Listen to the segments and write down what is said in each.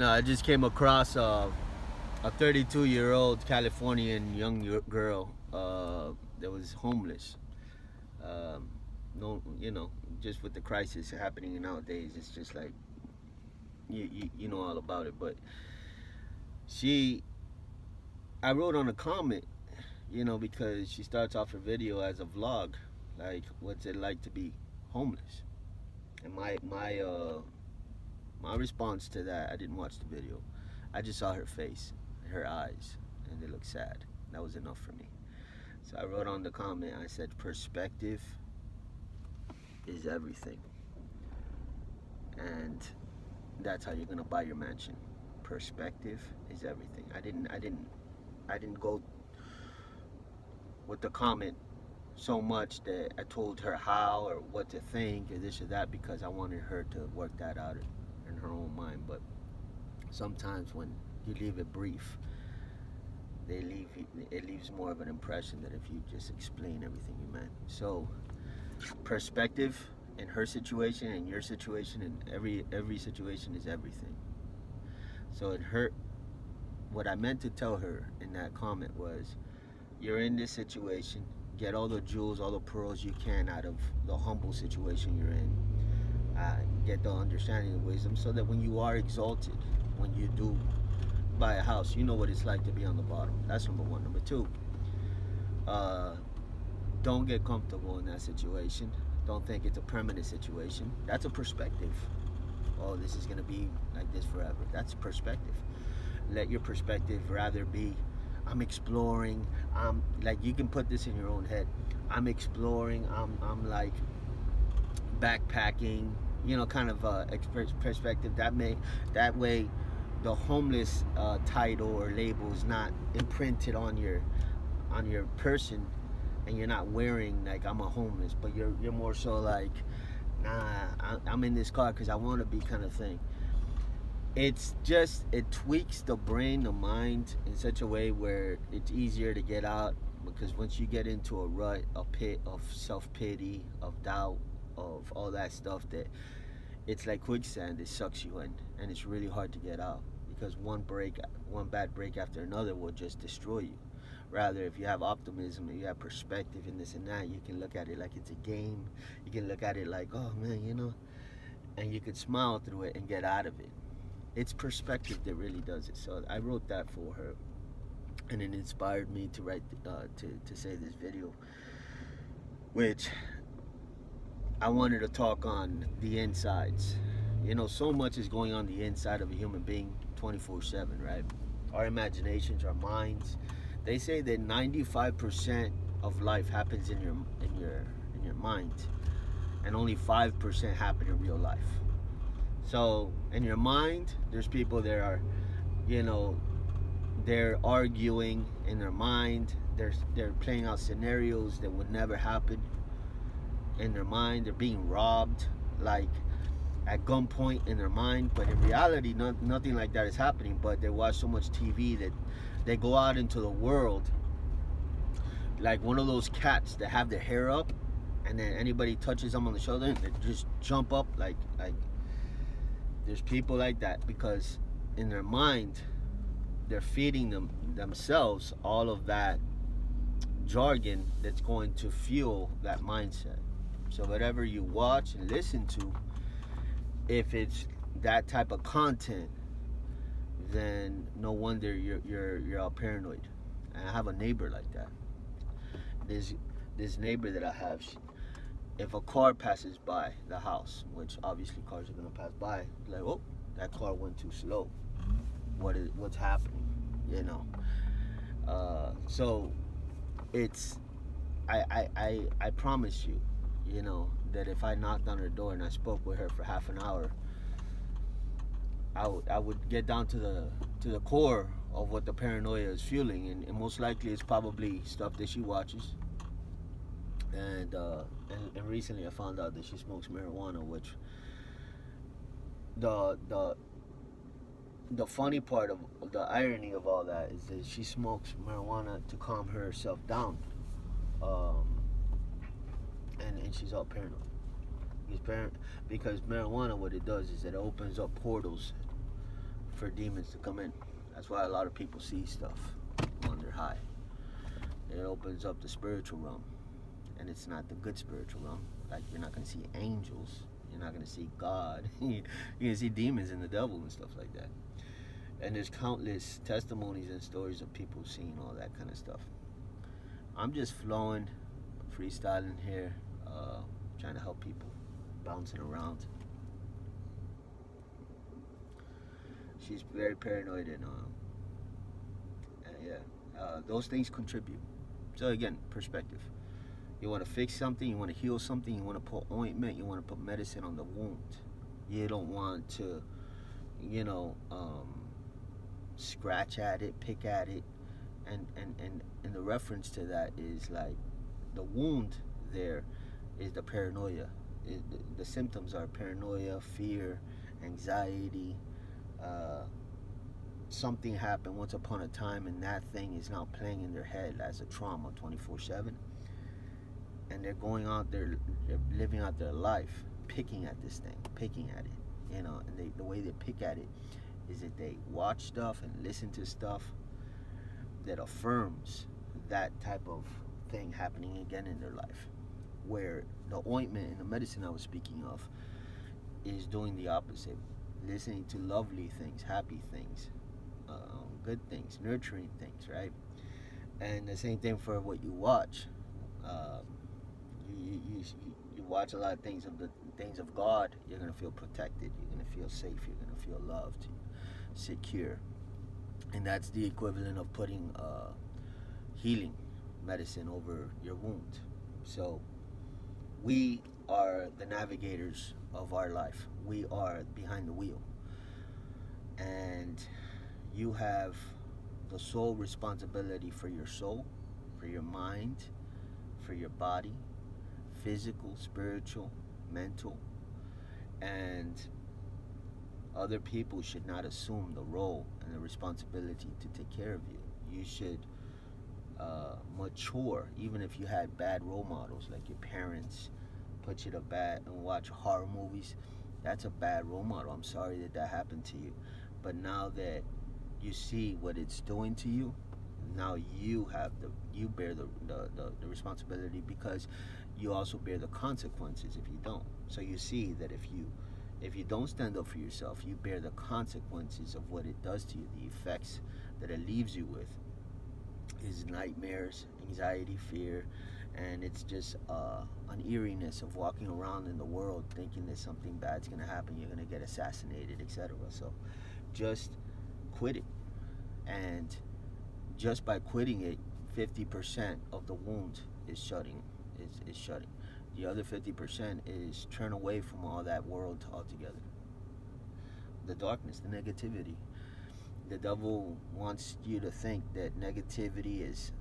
I just came across a 32-year-old Californian young girl that was homeless. Um, no, just with the crisis happening nowadays, it's just like you know all about it. But she, I wrote on a comment, because she starts off her video as a vlog, like what's it like to be homeless, and my response to that, I didn't watch the video. I just saw her face, her eyes, and they looked sad. That was enough for me. So I wrote on the comment, I said, perspective is everything. And that's how you're gonna buy your mansion. Perspective is everything. I didn't go with the comment so much that I told her how or what to think or this or that, because I wanted her to work that out in her own mind. But sometimes when you leave it brief, it leaves more of an impression than if you just explain everything you meant. So perspective in her situation and your situation and every situation is everything. So it hurt. What I meant to tell her in that comment was, you're in this situation, get all the jewels, all the pearls you can out of the humble situation you're in. Get the understanding and wisdom so that when you are exalted, when you do buy a house, you know what it's like to be on the bottom. That's number one. Number two, uh, don't get comfortable in that situation. Don't think it's a permanent situation. That's a perspective. Oh, this is going to be like this forever. That's perspective. Let your perspective rather be, I'm exploring. I'm like, you can put this in your own head. I'm exploring. I'm like backpacking. Kind of perspective. That way, the homeless title or label is not imprinted on your person, and you're not wearing like I'm a homeless, but you're more so like, nah, I'm in this car because I want to be, kind of thing. It's just, it tweaks the brain, the mind in such a way where it's easier to get out, because once you get into a rut, a pit of self-pity, of doubt, of all that stuff, that it's like quicksand, it sucks you in, and it's really hard to get out, because one bad break after another will just destroy you. Rather, if you have optimism and you have perspective and this and that, you can look at it like it's a game. You can look at it like, oh man, and you could smile through it and get out of it. It's perspective that really does it. So I wrote that for her, and it inspired me to write, to say this video, which I wanted to talk on the insides. So much is going on the inside of a human being 24/7, right? Our imaginations, our minds. They say that 95% of life happens in your mind, and only 5% happen in real life. So in your mind, there's people that are, you know, they're arguing in their mind. They're playing out scenarios that would never happen in their mind. They're being robbed, like at gunpoint in their mind. But in reality, nothing like that is happening. But they watch so much TV that they go out into the world like one of those cats that have their hair up, and then anybody touches them on the shoulder and they just jump up like. There's people like that because in their mind they're feeding themselves all of that jargon that's going to fuel that mindset. So whatever you watch and listen to, if it's that type of content, then no wonder you're all paranoid. And I have a neighbor like that. This neighbor that I have, if a car passes by the house, which obviously cars are gonna pass by, like, oh, that car went too slow. What's happening? You know. So it's I promise you, that if I knocked on her door and I spoke with her for half an hour, I would get down to the core of what the paranoia is fueling, and most likely it's probably stuff that she watches. And recently I found out that she smokes marijuana, which the the funny part of the irony of all that is that she smokes marijuana to calm herself down, um, and she's all paranoid. Because marijuana, what it does is it opens up portals for demons to come in. That's why a lot of people see stuff on their high. It opens up the spiritual realm, and it's not the good spiritual realm. Like, you're not going to see angels, you're not going to see God. You're going to see demons and the devil and stuff like that. And there's countless testimonies and stories of people seeing all that kind of stuff. I'm just flowing, freestyling here, trying to help people, bouncing around. She's very paranoid, and yeah, those things contribute. So again, perspective. You want to fix something, you want to heal something, you want to put ointment, you want to put medicine on the wound. You don't want to, you know, scratch at it, pick at it, and the reference to that is like the wound there is the paranoia. The symptoms are paranoia, fear, anxiety. Something happened once upon a time, and that thing is now playing in their head as a trauma 24/7. And they're going out there, they're living out their life, picking at this thing, picking at it, you know. And the way they pick at it is that they watch stuff and listen to stuff that affirms that type of thing happening again in their life. Where the ointment and the medicine I was speaking of is doing the opposite, listening to lovely things, happy things, good things, nurturing things, right? And the same thing for what you watch. You watch a lot of things of the things of God, you're gonna feel protected, you're gonna feel safe, you're gonna feel loved, secure. And that's the equivalent of putting healing medicine over your wound. So we are the navigators of our life. We are behind the wheel. And you have the sole responsibility for your soul, for your mind, for your body, physical, spiritual, mental. And other people should not assume the role and the responsibility to take care of you. You should mature, even if you had bad role models, like your parents put you to bed and watch horror movies. That's a bad role model. I'm sorry that that happened to you. But now that you see what it's doing to you, now you bear the responsibility, because you also bear the consequences if you don't. So you see that if you don't stand up for yourself, you bear the consequences of what it does to you. The effects that it leaves you with is nightmares, anxiety, fear, and it's just an eeriness of walking around in the world thinking that something bad's gonna happen, you're gonna get assassinated, etc. So just quit it. And just by quitting it, 50% of the wound is shutting. Is shutting. The other 50% is turn away from all that world altogether. The darkness, the negativity. The devil wants you to think that negativity is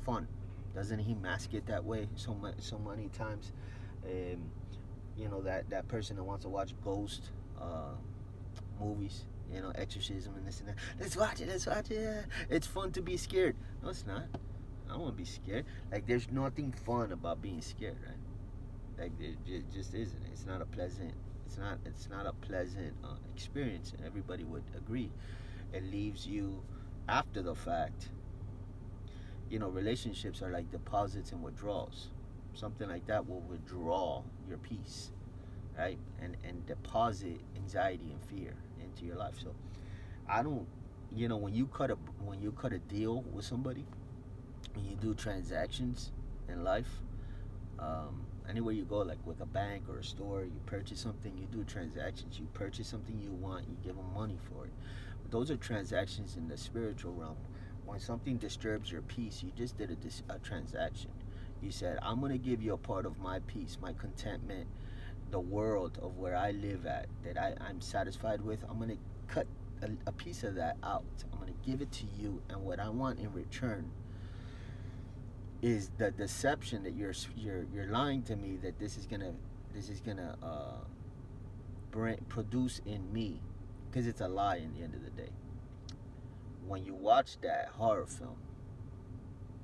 fun. Doesn't he mask it that way so many times? You know, that person that wants to watch ghost movies, you know, exorcism and this and that. Let's watch it. Yeah. It's fun to be scared. No, it's not. I don't want to be scared. Like, there's nothing fun about being scared, right? Like, it just isn't. It's not a pleasant. It's not a pleasant experience, and everybody would agree. It leaves you after the fact. You know, relationships are like deposits and withdrawals. Something like that will withdraw your peace, right? And deposit anxiety and fear into your life. So I don't, you know, when you cut a deal with somebody, when you do transactions in life, anywhere you go, like with a bank or a store, you purchase something, you do transactions, you purchase something you want, you give them money for it. But those are transactions in the spiritual realm. When something disturbs your peace, you just did a transaction. You said, I'm going to give you a part of my peace, my contentment, the world of where I live at, that I'm satisfied with. I'm going to cut a piece of that out. I'm going to give it to you, and what I want in return is the deception that you're lying to me that this is gonna produce in me, because it's a lie in the end of the day. When you watch that horror film,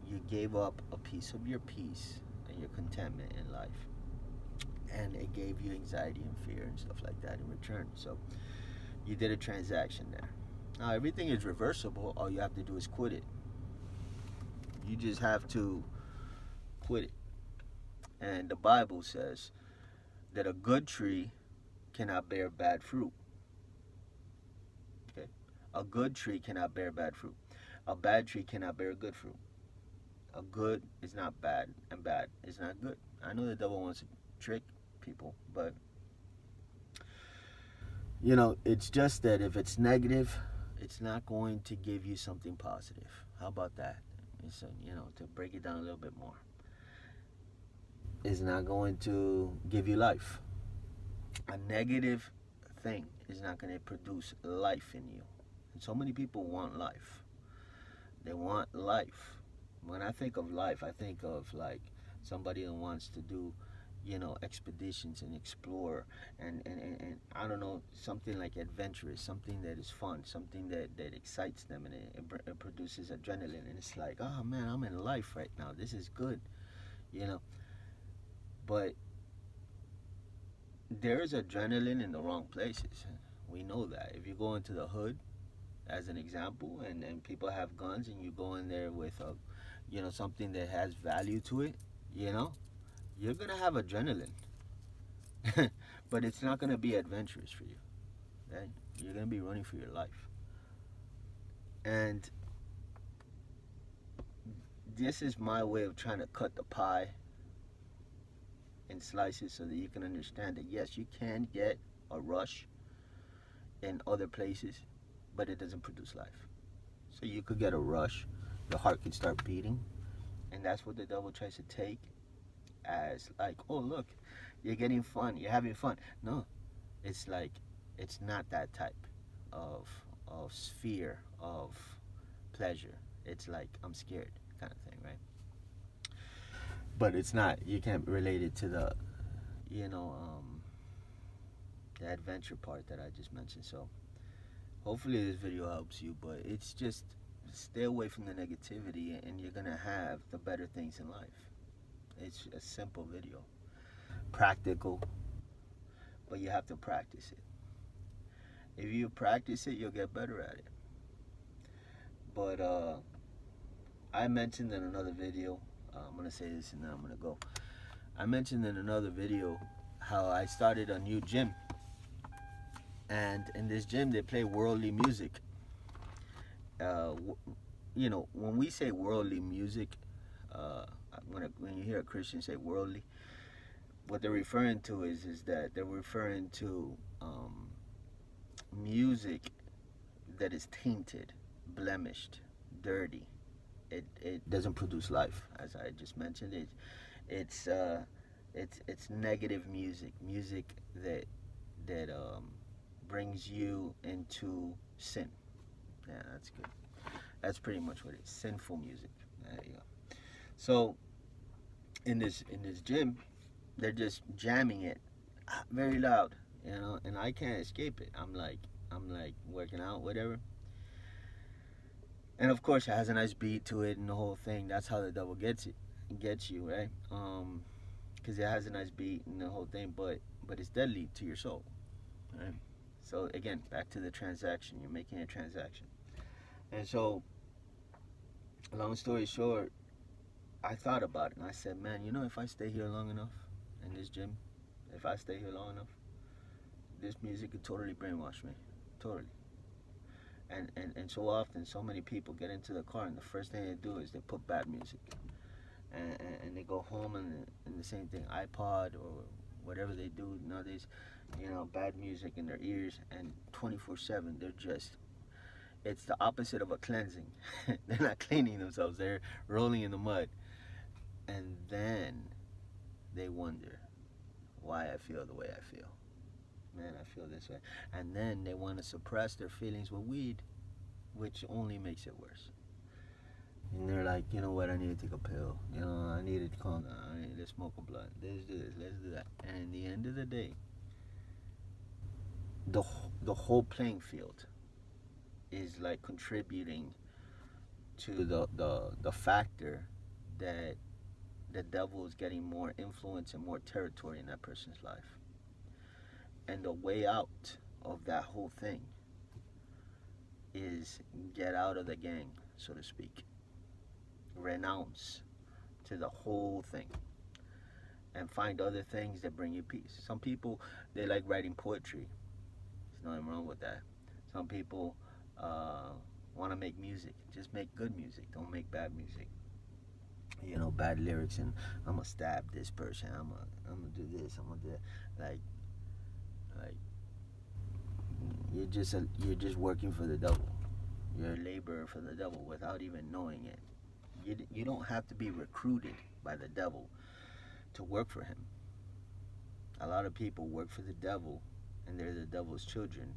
you gave up a piece of your peace and your contentment in life, and it gave you anxiety and fear and stuff like that in return. So you did a transaction there. Now, everything is reversible. All you have to do is quit it. You just have to quit it. And the Bible says that a good tree cannot bear bad fruit. Okay? A good tree cannot bear bad fruit. A bad tree cannot bear good fruit. A good is not bad, and bad is not good. I know the devil wants to trick people, but it's just that if it's negative, it's not going to give you something positive. How about that? It's to break it down a little bit more. It's not going to give you life. A negative thing is not going to produce life in you. And so many people want life. They want life. When I think of life, I think of like somebody who wants to do, expeditions and explore and I don't know, something like adventurous, something that is fun, something that excites them, and it produces adrenaline, and it's like, oh man, I'm in life right now. This is good, you know. But there is adrenaline in the wrong places. We know that. If you go into the hood, as an example, and people have guns, and you go in there with something that has value to it, you're gonna have adrenaline, but it's not gonna be adventurous for you. Right? You're gonna be running for your life, and this is my way of trying to cut the pie in slices so that you can understand that yes, you can get a rush in other places, but it doesn't produce life. So you could get a rush, your heart could start beating, and that's what the devil tries to take as like, oh look, you're getting fun, you're having fun. No, it's like it's not that type of sphere of pleasure. It's like I'm scared kind of thing, right? But it's not. You can't relate it to the you know the adventure part that I just mentioned. So hopefully this video helps you, but it's just stay away from the negativity and you're gonna have the better things in life. It's a simple video, practical, but you have to practice it. If you practice it, you'll get better at it. But I mentioned in another video, I'm gonna say this and then I'm gonna go. I mentioned in another video how I started a new gym, and in this gym they play worldly music. Uh, when we say worldly music, when you hear a Christian say worldly, what they're referring to is that they're referring to music that is tainted, blemished, dirty. It doesn't produce life, as I just mentioned. It's it's negative music that brings you into sin. Yeah, that's good. That's pretty much what it is. Sinful music. There you go. So in this gym, they're just jamming it very loud, and I can't escape it. I'm like working out, whatever. And of course, it has a nice beat to it and the whole thing. That's how the devil gets you, right? Because it has a nice beat and the whole thing, but it's deadly to your soul, right? So again, back to the transaction. You're making a transaction, and so long story short, I thought about it and I said, man, if I stay here long enough in this gym, if I stay here long enough, this music could totally brainwash me, totally. And so often, so many people get into the car and the first thing they do is they put bad music, and they go home and the same thing, iPod or whatever they do nowadays, bad music in their ears, and 24/7 they're just, it's the opposite of a cleansing. They're not cleaning themselves, they're rolling in the mud, and then they wonder why I feel the way I feel. Man, I feel this way. And then they want to suppress their feelings with weed, which only makes it worse. And they're like, you know what, I need to take a pill. I need to calm down. I need to smoke a blunt. Let's do this, let's do that. And in the end of the day, the whole playing field is like contributing to the factor that the devil is getting more influence and more territory in that person's life. And the way out of that whole thing is get out of the gang, so to speak. Renounce to the whole thing and find other things that bring you peace. Some people, they like writing poetry. There's nothing wrong with that. Some people uh, want to make music. Just make good music. Don't make bad music. Bad lyrics and I'm gonna stab this person. I'm gonna do this. I'm gonna do that. Like you're just working for the devil. You're a laborer for the devil without even knowing it. You don't have to be recruited by the devil to work for him. A lot of people work for the devil and they're the devil's children.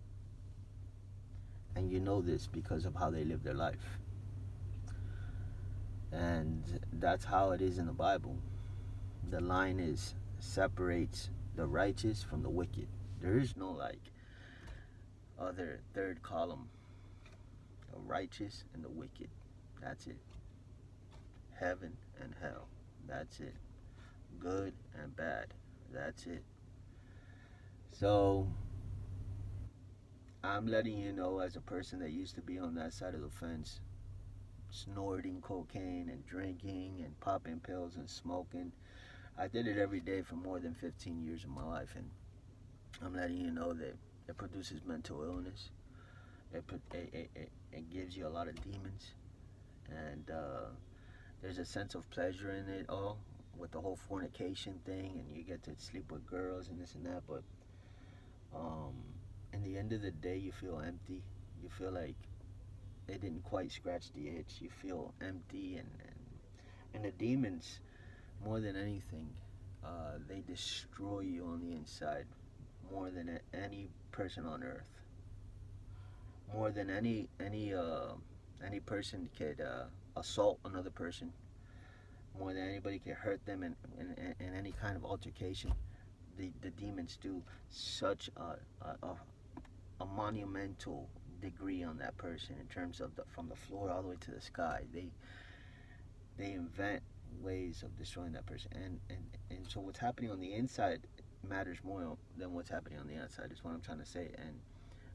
And you know this because of how they live their life. And that's how it is in the Bible. The line is separates the righteous from the wicked. There is no other third column. The righteous and the wicked. That's it. Heaven and hell. That's it. Good and bad. That's it. So I'm letting you know, as a person that used to be on that side of the fence, snorting cocaine and drinking and popping pills and smoking. I did it every day for more than 15 years of my life, and I'm letting you know that it produces mental illness. It gives you a lot of demons, and there's a sense of pleasure in it all with the whole fornication thing, and you get to sleep with girls and this and that. But um, in the end of the day, you feel empty. You feel like it didn't quite scratch the itch. You feel empty, and the demons, more than anything, they destroy you on the inside more than any person on earth. More than any person could assault another person. More than anybody can hurt them in any kind of altercation. The demons do such a monumental degree on that person in terms of from the floor all the way to the sky. They invent ways of destroying that person, and so what's happening on the inside matters more than what's happening on the outside. Is what I'm trying to say. And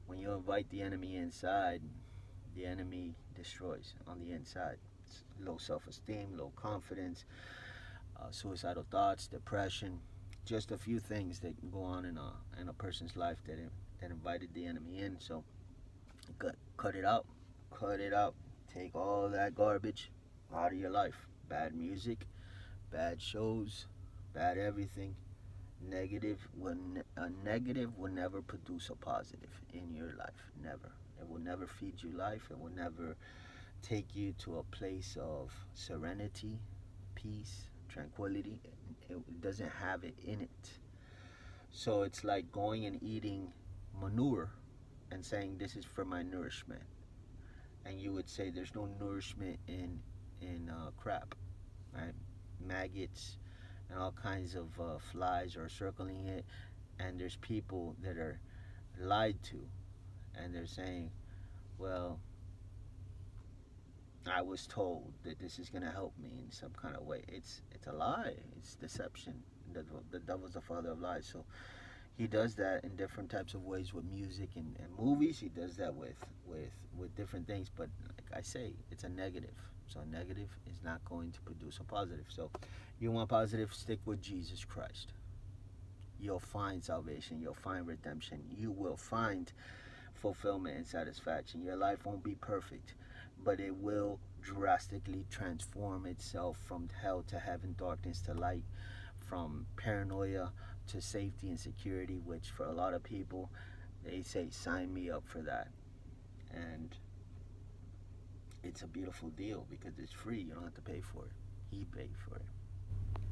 when you invite the enemy inside, the enemy destroys on the inside. It's low self-esteem, low confidence, suicidal thoughts, depression, just a few things that go on in a person's life that invited the enemy in. So cut it out, cut it out. Take all that garbage out of your life. Bad music, bad shows, bad everything. A negative will never produce a positive in your life. Never. It will never feed you life. It will never take you to a place of serenity, peace, tranquility. It doesn't have it in it. So it's like going and eating manure and saying this is for my nourishment. And you would say there's no nourishment in crap, right? Maggots and all kinds of flies are circling it, and there's people that are lied to, and they're saying, well, I was told that this is going to help me in some kind of way. It's a lie. It's deception. The devil's the father of lies. So he does that in different types of ways with music and movies. He does that with different things. But like I say, it's a negative. So a negative is not going to produce a positive. So you want positive, stick with Jesus Christ. You'll find salvation. You'll find redemption. You will find fulfillment and satisfaction. Your life won't be perfect, but it will drastically transform itself from hell to heaven, darkness to light, from paranoia to safety and security, which for a lot of people, they say, sign me up for that. And it's a beautiful deal because it's free. You don't have to pay for it. He paid for it.